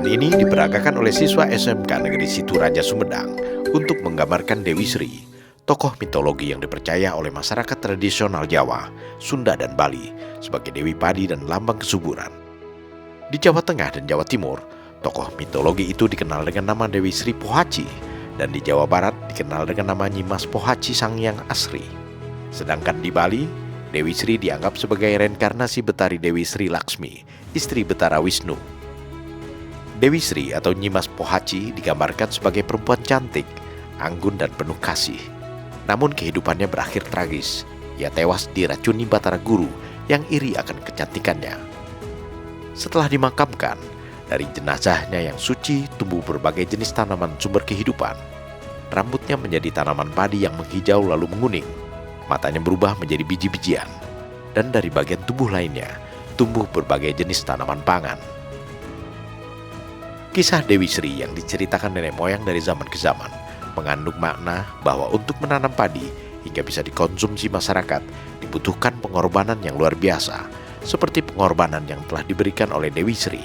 Tarian ini diperagakan oleh siswa SMK Negeri Situraja Sumedang untuk menggambarkan Dewi Sri, tokoh mitologi yang dipercaya oleh masyarakat tradisional Jawa, Sunda, dan Bali sebagai Dewi Padi dan lambang kesuburan. Di Jawa Tengah dan Jawa Timur, tokoh mitologi itu dikenal dengan nama Dewi Sri Pohaci, dan di Jawa Barat dikenal dengan nama Nyimas Pohaci Sangyang Asri. Sedangkan di Bali, Dewi Sri dianggap sebagai reinkarnasi Betari Dewi Sri Laksmi, istri Betara Wisnu. Dewi Sri atau Nyimas Pohaci digambarkan sebagai perempuan cantik, anggun dan penuh kasih. Namun kehidupannya berakhir tragis. Ia tewas diracuni Batara Guru yang iri akan kecantikannya. Setelah dimakamkan, dari jenazahnya yang suci tumbuh berbagai jenis tanaman sumber kehidupan. Rambutnya menjadi tanaman padi yang menghijau lalu menguning. Matanya berubah menjadi biji-bijian. Dan dari bagian tubuh lainnya, tumbuh berbagai jenis tanaman pangan. Kisah Dewi Sri yang diceritakan nenek moyang dari zaman ke zaman mengandung makna bahwa untuk menanam padi hingga bisa dikonsumsi masyarakat dibutuhkan pengorbanan yang luar biasa, seperti pengorbanan yang telah diberikan oleh Dewi Sri.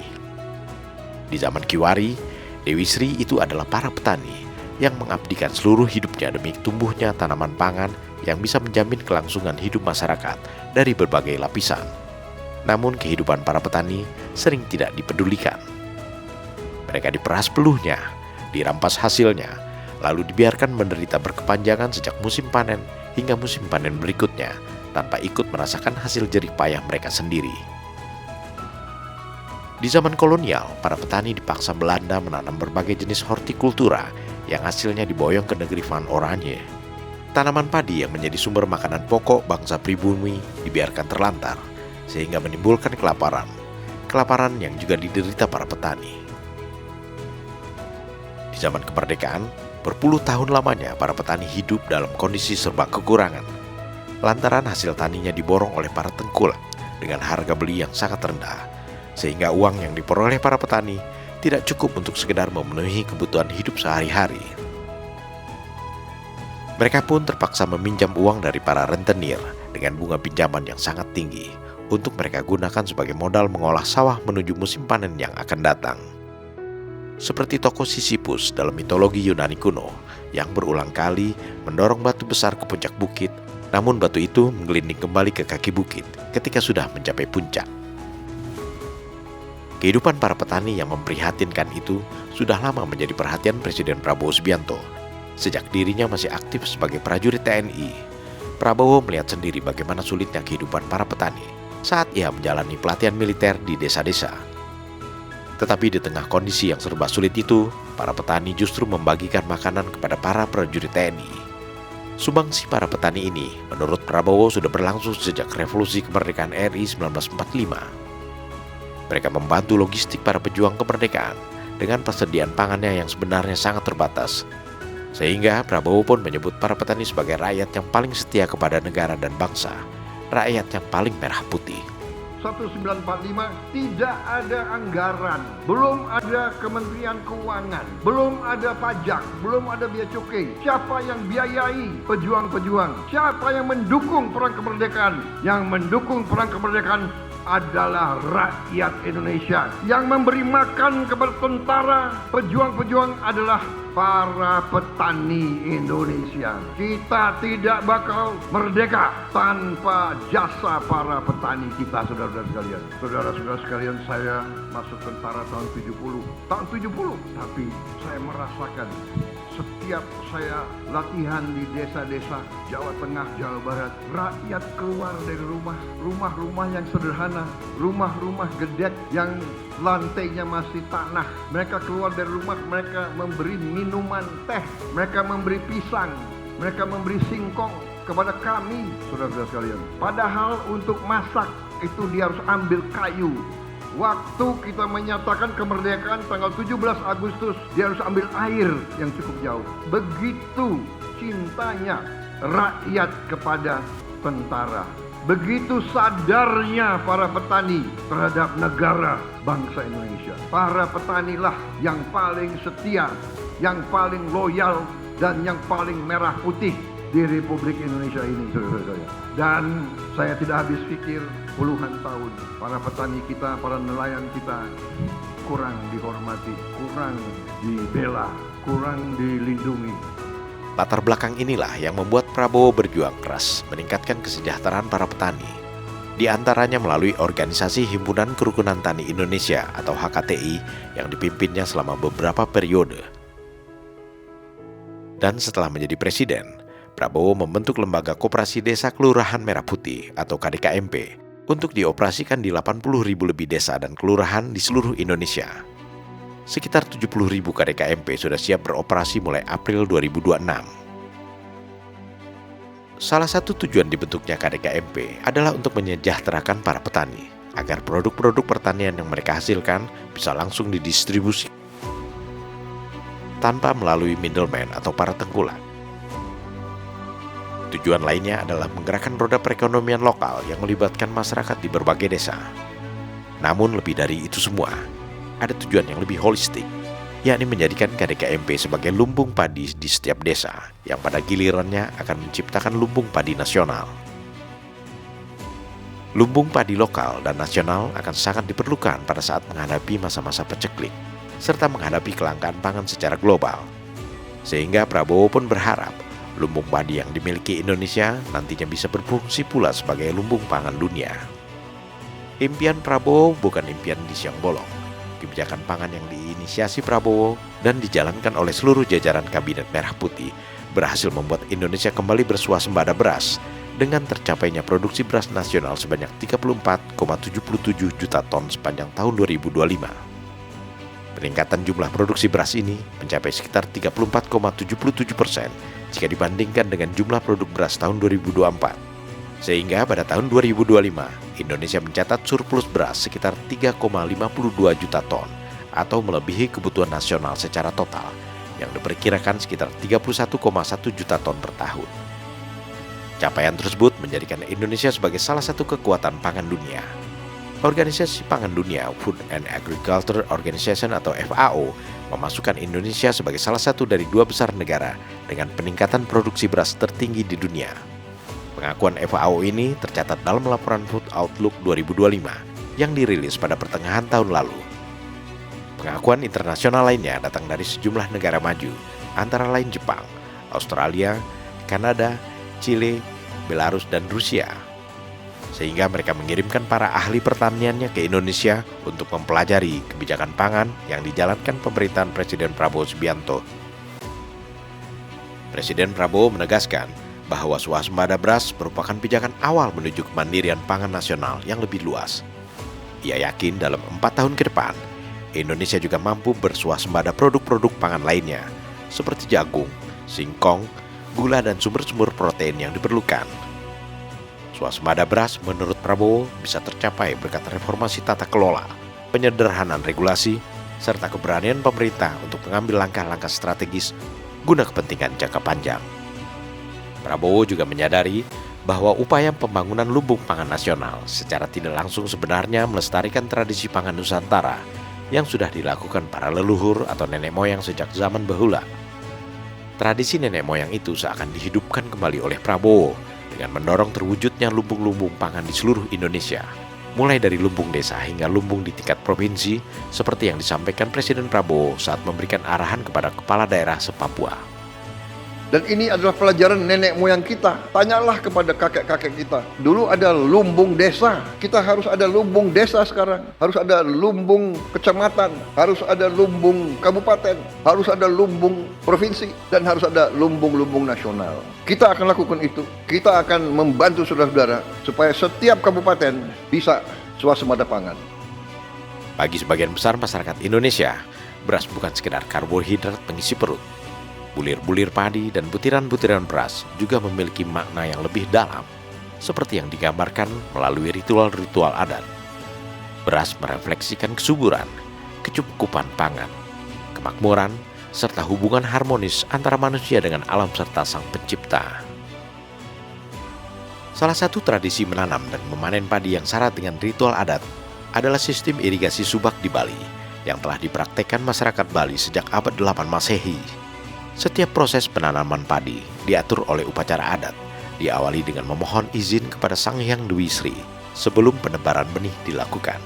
Di zaman Kiwari, Dewi Sri itu adalah para petani yang mengabdikan seluruh hidupnya demi tumbuhnya tanaman pangan yang bisa menjamin kelangsungan hidup masyarakat dari berbagai lapisan. Namun kehidupan para petani sering tidak dipedulikan. Mereka diperas peluhnya, dirampas hasilnya, lalu dibiarkan menderita berkepanjangan sejak musim panen hingga musim panen berikutnya, tanpa ikut merasakan hasil jerih payah mereka sendiri. Di zaman kolonial, para petani dipaksa Belanda menanam berbagai jenis hortikultura yang hasilnya diboyong ke negeri Van Oranje. Tanaman padi yang menjadi sumber makanan pokok bangsa pribumi dibiarkan terlantar, sehingga menimbulkan kelaparan yang juga diderita para petani. Di zaman kemerdekaan, berpuluh tahun lamanya para petani hidup dalam kondisi serba kekurangan, lantaran hasil taninya diborong oleh para tengkulak dengan harga beli yang sangat rendah, sehingga uang yang diperoleh para petani tidak cukup untuk sekedar memenuhi kebutuhan hidup sehari-hari. Mereka pun terpaksa meminjam uang dari para rentenir dengan bunga pinjaman yang sangat tinggi untuk mereka gunakan sebagai modal mengolah sawah menuju musim panen yang akan datang. Seperti tokoh Sisyphus dalam mitologi Yunani kuno yang berulang kali mendorong batu besar ke puncak bukit, namun batu itu menggelinding kembali ke kaki bukit ketika sudah mencapai puncak. Kehidupan para petani yang memprihatinkan itu sudah lama menjadi perhatian Presiden Prabowo Subianto. Sejak dirinya masih aktif sebagai prajurit TNI, Prabowo melihat sendiri bagaimana sulitnya kehidupan para petani saat ia menjalani pelatihan militer di desa-desa. Tetapi di tengah kondisi yang serba sulit itu, para petani justru membagikan makanan kepada para prajurit TNI. Sumbangsi para petani ini, menurut Prabowo, sudah berlangsung sejak Revolusi Kemerdekaan RI 1945. Mereka membantu logistik para pejuang kemerdekaan dengan persediaan pangannya yang sebenarnya sangat terbatas. Sehingga Prabowo pun menyebut para petani sebagai rakyat yang paling setia kepada negara dan bangsa, rakyat yang paling merah putih. 1945 tidak ada anggaran, belum ada Kementerian Keuangan, belum ada pajak, belum ada bea cukai. Siapa yang biayai pejuang-pejuang? Siapa yang mendukung perang kemerdekaan? Yang mendukung perang kemerdekaan adalah rakyat Indonesia. Yang memberi makan kepada tentara, pejuang-pejuang adalah para petani Indonesia. Kita tidak bakal merdeka tanpa jasa para petani kita, saudara-saudara sekalian. Saudara-saudara sekalian, saya masuk tentara tahun 70. Tahun 70, tapi saya merasakan setiap saya latihan di desa-desa Jawa Tengah, Jawa Barat, rakyat keluar dari rumah-rumah yang sederhana, rumah-rumah gedek yang lantainya masih tanah. Mereka keluar dari rumah, mereka memberi minuman teh, mereka memberi pisang, mereka memberi singkong kepada kami, saudara-saudara sekalian. Padahal untuk masak itu dia harus ambil kayu. Waktu kita menyatakan kemerdekaan tanggal 17 Agustus, dia harus ambil air yang cukup jauh. Begitu cintanya rakyat kepada tentara. Begitu sadarnya para petani terhadap negara bangsa Indonesia. Para petanilah yang paling setia, yang paling loyal, dan yang paling merah putih di Republik Indonesia ini, saudara-saudara. Dan saya tidak habis pikir puluhan tahun para petani kita, para nelayan kita kurang dihormati, kurang dibela, kurang dilindungi. Latar belakang inilah yang membuat Prabowo berjuang keras meningkatkan kesejahteraan para petani. Di antaranya melalui organisasi Himpunan Kerukunan Tani Indonesia atau HKTI yang dipimpinnya selama beberapa periode. Dan setelah menjadi presiden, Prabowo membentuk Lembaga Koperasi Desa Kelurahan Merah Putih atau KDKMP untuk dioperasikan di 80.000 lebih desa dan kelurahan di seluruh Indonesia. Sekitar 70.000 KDKMP sudah siap beroperasi mulai April 2026. Salah satu tujuan dibentuknya KDKMP adalah untuk menyejahterakan para petani, agar produk-produk pertanian yang mereka hasilkan bisa langsung didistribusi tanpa melalui middleman atau para tengkulak. Tujuan lainnya adalah menggerakkan roda perekonomian lokal yang melibatkan masyarakat di berbagai desa. Namun lebih dari itu semua, ada tujuan yang lebih holistik, yakni menjadikan KDKMP sebagai lumbung padi di setiap desa, yang pada gilirannya akan menciptakan lumbung padi nasional. Lumbung padi lokal dan nasional akan sangat diperlukan pada saat menghadapi masa-masa paceklik, serta menghadapi kelangkaan pangan secara global. Sehingga Prabowo pun berharap lumbung padi yang dimiliki Indonesia nantinya bisa berfungsi pula sebagai lumbung pangan dunia. Impian Prabowo bukan impian di siang bolong. Kebijakan pangan yang diinisiasi Prabowo dan dijalankan oleh seluruh jajaran Kabinet Merah Putih berhasil membuat Indonesia kembali bersuasembada beras dengan tercapainya produksi beras nasional sebanyak 34,77 juta ton sepanjang tahun 2025. Peningkatan jumlah produksi beras ini mencapai sekitar 34,77% jika dibandingkan dengan jumlah produk beras tahun 2024. Sehingga pada tahun 2025, Indonesia mencatat surplus beras sekitar 3,52 juta ton atau melebihi kebutuhan nasional secara total yang diperkirakan sekitar 31,1 juta ton per tahun. Capaian tersebut menjadikan Indonesia sebagai salah satu kekuatan pangan dunia. Organisasi Pangan Dunia Food and Agriculture Organization atau FAO memasukkan Indonesia sebagai salah satu dari 2 besar negara dengan peningkatan produksi beras tertinggi di dunia. Pengakuan FAO ini tercatat dalam laporan Food Outlook 2025 yang dirilis pada pertengahan tahun lalu. Pengakuan internasional lainnya datang dari sejumlah negara maju, antara lain Jepang, Australia, Kanada, Chile, Belarus, dan Rusia. Sehingga mereka mengirimkan para ahli pertaniannya ke Indonesia untuk mempelajari kebijakan pangan yang dijalankan pemerintahan Presiden Prabowo Subianto. Presiden Prabowo menegaskan bahwa swasembada beras merupakan pijakan awal menuju kemandirian pangan nasional yang lebih luas. Ia yakin dalam 4 tahun ke depan, Indonesia juga mampu bersuasembada produk-produk pangan lainnya, seperti jagung, singkong, gula, dan sumber-sumber protein yang diperlukan. Swasembada beras menurut Prabowo bisa tercapai berkat reformasi tata kelola, penyederhanaan regulasi, serta keberanian pemerintah untuk mengambil langkah-langkah strategis guna kepentingan jangka panjang. Prabowo juga menyadari bahwa upaya pembangunan lumbung pangan nasional secara tidak langsung sebenarnya melestarikan tradisi pangan Nusantara yang sudah dilakukan para leluhur atau nenek moyang sejak zaman bahula. Tradisi nenek moyang itu seakan dihidupkan kembali oleh Prabowo dengan mendorong terwujudnya lumbung-lumbung pangan di seluruh Indonesia, mulai dari lumbung desa hingga lumbung di tingkat provinsi, seperti yang disampaikan Presiden Prabowo saat memberikan arahan kepada kepala daerah se-Papua. Dan ini adalah pelajaran nenek moyang kita. Tanyalah kepada kakek-kakek kita. Dulu ada lumbung desa. Kita harus ada lumbung desa sekarang. Harus ada lumbung kecamatan. Harus ada lumbung kabupaten. Harus ada lumbung provinsi. Dan harus ada lumbung-lumbung nasional. Kita akan lakukan itu. Kita akan membantu saudara-saudara supaya setiap kabupaten bisa swasembada pangan. Bagi sebagian besar masyarakat Indonesia, beras bukan sekedar karbohidrat pengisi perut. Bulir-bulir padi dan butiran-butiran beras juga memiliki makna yang lebih dalam, seperti yang digambarkan melalui ritual-ritual adat. Beras merefleksikan kesuburan, kecukupan pangan, kemakmuran, serta hubungan harmonis antara manusia dengan alam serta Sang Pencipta. Salah satu tradisi menanam dan memanen padi yang syarat dengan ritual adat adalah sistem irigasi subak di Bali yang telah dipraktekkan masyarakat Bali sejak abad 8 Masehi. Setiap proses penanaman padi diatur oleh upacara adat, diawali dengan memohon izin kepada Sang Hyang Dewi Sri sebelum penebaran benih dilakukan.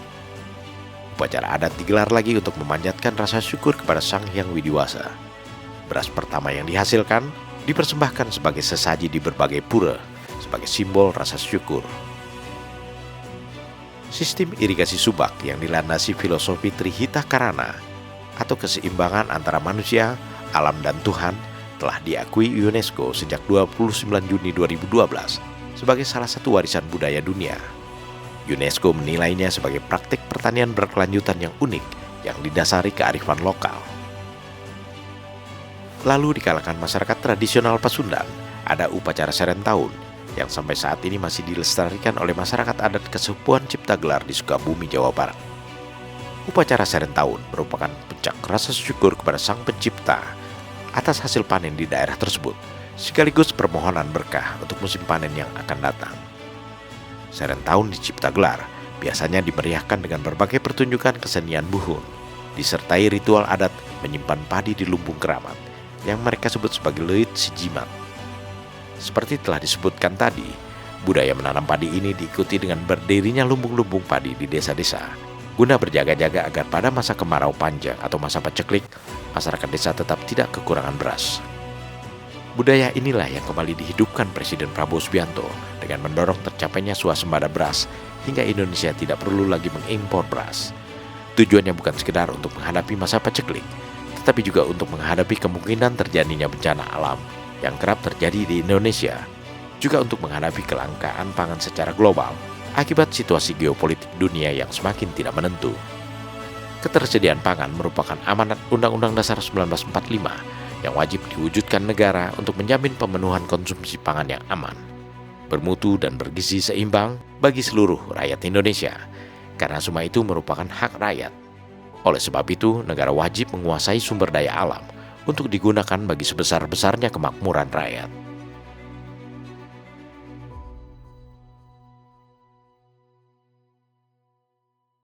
Upacara adat digelar lagi untuk memanjatkan rasa syukur kepada Sang Hyang Widiwasa. Beras pertama yang dihasilkan dipersembahkan sebagai sesaji di berbagai pura, sebagai simbol rasa syukur. Sistem irigasi subak yang dilandasi filosofi Trihita Karana atau keseimbangan antara manusia, alam dan Tuhan telah diakui UNESCO sejak 29 Juni 2012 sebagai salah satu warisan budaya dunia. UNESCO menilainya sebagai praktik pertanian berkelanjutan yang unik yang didasari kearifan lokal. Lalu di kalangan masyarakat tradisional Pasundan ada upacara Serentahun yang sampai saat ini masih dilestarikan oleh masyarakat adat Kesepuan Ciptagelar di Sukabumi, Jawa Barat. Upacara Serentahun merupakan puncak rasa syukur kepada Sang Pencipta atas hasil panen di daerah tersebut, sekaligus permohonan berkah untuk musim panen yang akan datang. Serentahun di Ciptagelar biasanya dimeriahkan dengan berbagai pertunjukan kesenian buhun, disertai ritual adat menyimpan padi di lumbung keramat yang mereka sebut sebagai leit sijimat. Seperti telah disebutkan tadi, budaya menanam padi ini diikuti dengan berdirinya lumbung-lumbung padi di desa-desa, guna berjaga-jaga agar pada masa kemarau panjang atau masa paceklik, masyarakat desa tetap tidak kekurangan beras. Budaya inilah yang kembali dihidupkan Presiden Prabowo Subianto dengan mendorong tercapainya swasembada beras hingga Indonesia tidak perlu lagi mengimpor beras. Tujuannya bukan sekedar untuk menghadapi masa paceklik, tetapi juga untuk menghadapi kemungkinan terjadinya bencana alam yang kerap terjadi di Indonesia, juga untuk menghadapi kelangkaan pangan secara global akibat situasi geopolitik dunia yang semakin tidak menentu. Ketersediaan pangan merupakan amanat Undang-Undang Dasar 1945 yang wajib diwujudkan negara untuk menjamin pemenuhan konsumsi pangan yang aman, bermutu dan bergizi seimbang bagi seluruh rakyat Indonesia, karena semua itu merupakan hak rakyat. Oleh sebab itu, negara wajib menguasai sumber daya alam untuk digunakan bagi sebesar-besarnya kemakmuran rakyat.